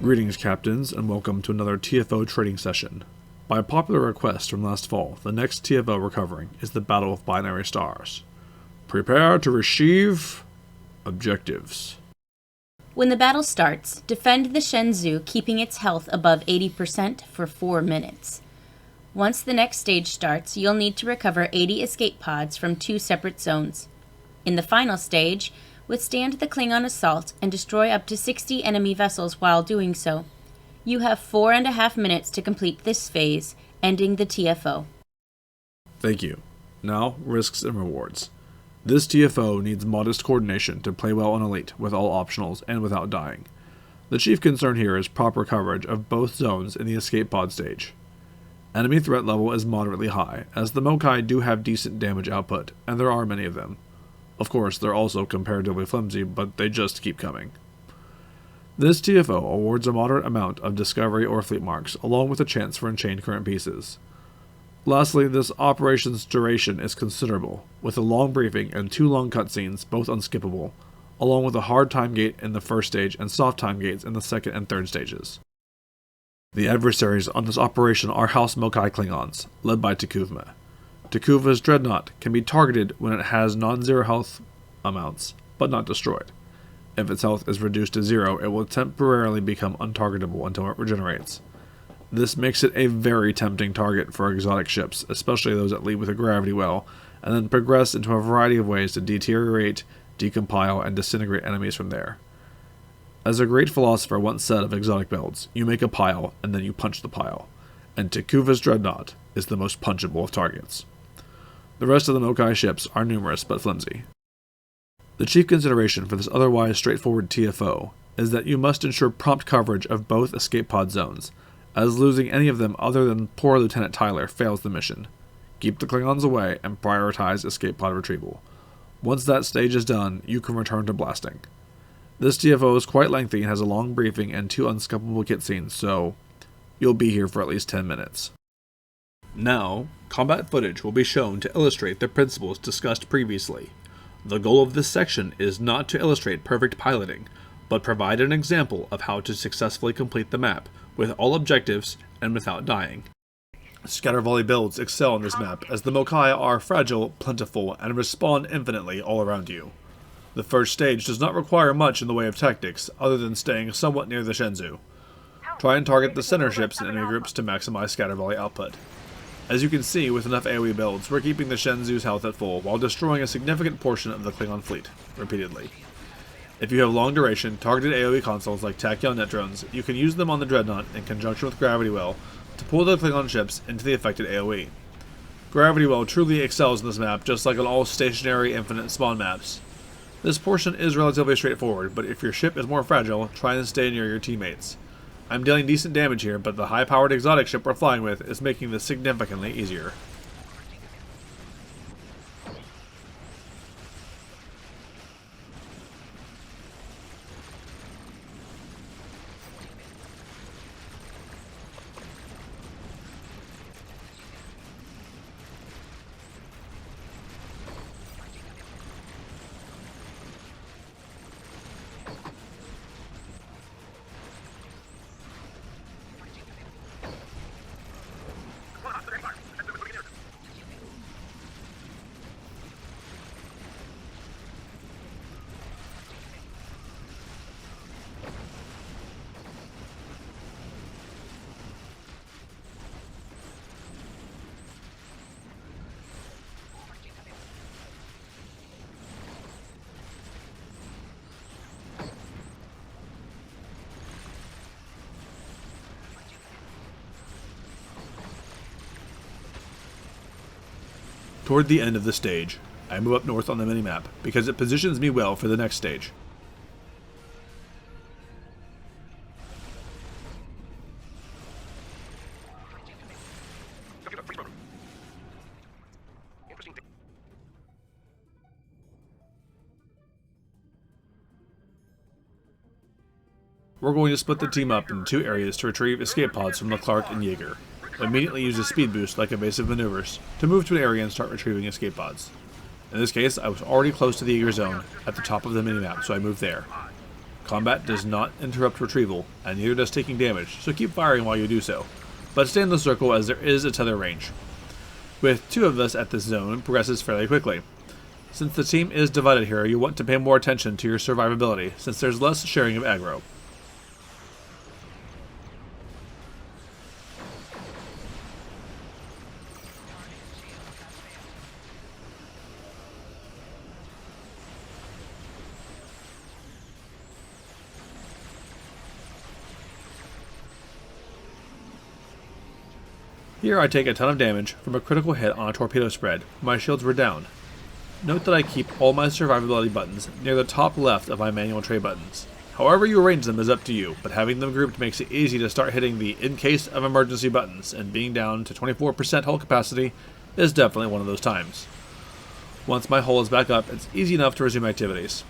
Greetings, Captains, and welcome to another TFO trading session. By popular request from last fall, the next TFO we're covering is the Battle of Binary Stars. Prepare to receive objectives. When the battle starts, defend the Shenzhou, keeping its health above 80% for 4 minutes. Once the next stage starts, you'll need to recover 80 escape pods from 2 separate zones. In the final stage, withstand the Klingon assault and destroy up to 60 enemy vessels while doing so. You have 4.5 minutes to complete this phase, ending the TFO. Thank you. Now, risks and rewards. This TFO needs modest coordination to play well on Elite with all optionals and without dying. The chief concern here is proper coverage of both zones in the escape pod stage. Enemy threat level is moderately high, as the Mokai do have decent damage output, and there are many of them. Of course, they're also comparatively flimsy, but they just keep coming. This TFO awards a moderate amount of discovery or fleet marks, along with a chance for enchained current pieces. Lastly, this operation's duration is considerable, with a long briefing and 2 long cutscenes, both unskippable, along with a hard time gate in the first stage and soft time gates in the second and third stages. The adversaries on this operation are House Mokai Klingons, led by Takuvma. Takuva's Dreadnought can be targeted when it has non-zero health amounts, but not destroyed. If its health is reduced to 0, it will temporarily become untargetable until it regenerates. This makes it a very tempting target for exotic ships, especially those that lead with a gravity well, and then progress into a variety of ways to deteriorate, decompile, and disintegrate enemies from there. As a great philosopher once said of exotic builds, you make a pile, and then you punch the pile, and Takuva's Dreadnought is the most punchable of targets. The rest of the Mokai ships are numerous but flimsy. The chief consideration for this otherwise straightforward TFO is that you must ensure prompt coverage of both escape pod zones, as losing any of them other than poor Lieutenant Tyler fails the mission. Keep the Klingons away and prioritize escape pod retrieval. Once that stage is done, you can return to blasting. This TFO is quite lengthy and has a long briefing and 2 unskippable cutscenes, so you'll be here for at least 10 minutes. Now, combat footage will be shown to illustrate the principles discussed previously. The goal of this section is not to illustrate perfect piloting, but provide an example of how to successfully complete the map with all objectives and without dying. Scatter volley builds excel on this map as the Mokai are fragile, plentiful, and respawn infinitely all around you. The first stage does not require much in the way of tactics, other than staying somewhat near the Shenzhou. Try and target the center ships and enemy groups to maximize scatter volley output. As you can see, with enough AoE builds, we're keeping the Shenzhou's health at full, while destroying a significant portion of the Klingon fleet, repeatedly. If you have long duration, targeted AoE consoles like tachyon net drones, you can use them on the Dreadnought in conjunction with Gravity Well to pull the Klingon ships into the affected AoE. Gravity Well truly excels in this map, just like on all stationary infinite spawn maps. This portion is relatively straightforward, but if your ship is more fragile, try and stay near your teammates. I'm dealing decent damage here, but the high-powered exotic ship we're flying with is making this significantly easier. Toward the end of the stage, I move up north on the minimap because it positions me well for the next stage. We're going to split the team up into 2 areas to retrieve escape pods from the Clark and Jaeger. Immediately use a speed boost like evasive maneuvers to move to an area and start retrieving escape pods. In this case, I was already close to the Jaeger zone at the top of the minimap, so I moved there. Combat does not interrupt retrieval, and neither does taking damage, so keep firing while you do so. But stay in the circle as there is a tether range. With 2 of us at this zone, it progresses fairly quickly. Since the team is divided here, you want to pay more attention to your survivability, since there's less sharing of aggro. Here I take a ton of damage from a critical hit on a torpedo spread. My shields were down. Note that I keep all my survivability buttons near the top left of my manual tray buttons. However you arrange them is up to you, but having them grouped makes it easy to start hitting the in case of emergency buttons, and being down to 24% hull capacity is definitely one of those times. Once my hull is back up, it's easy enough to resume activities.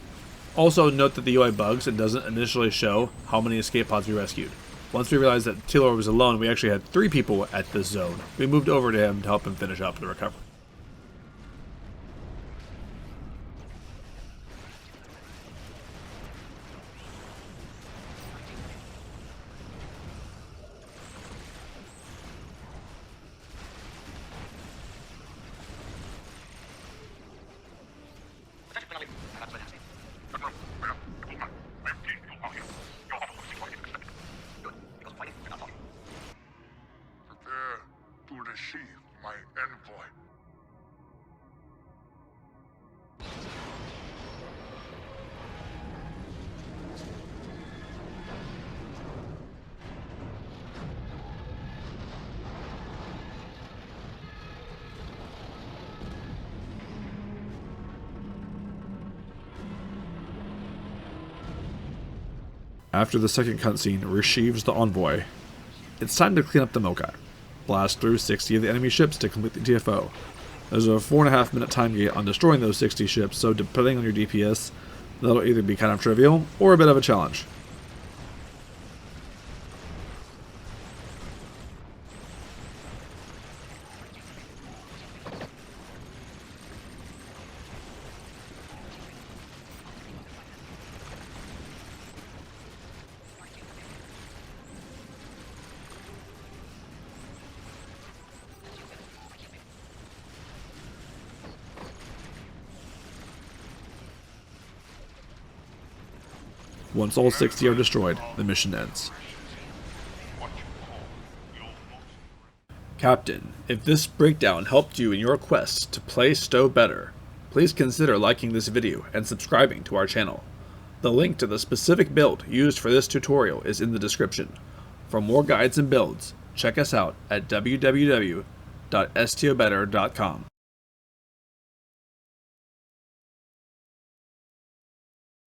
Also note that the UI bugs and doesn't initially show how many escape pods we rescued. Once we realized that Taylor was alone, we actually had 3 people at this zone. We moved over to him to help him finish up the recovery. To receive my envoy. After the second cutscene receives the envoy, it's time to clean up the Mokai. Blast through 60 of the enemy ships to complete the TFO. There's a 4.5 minute time gate on destroying those 60 ships, so depending on your DPS, that'll either be kind of trivial or a bit of a challenge. Once all 60 are destroyed, the mission ends. Captain, if this breakdown helped you in your quest to play Stowe better, please consider liking this video and subscribing to our channel. The link to the specific build used for this tutorial is in the description. For more guides and builds, check us out at www.stobetter.com.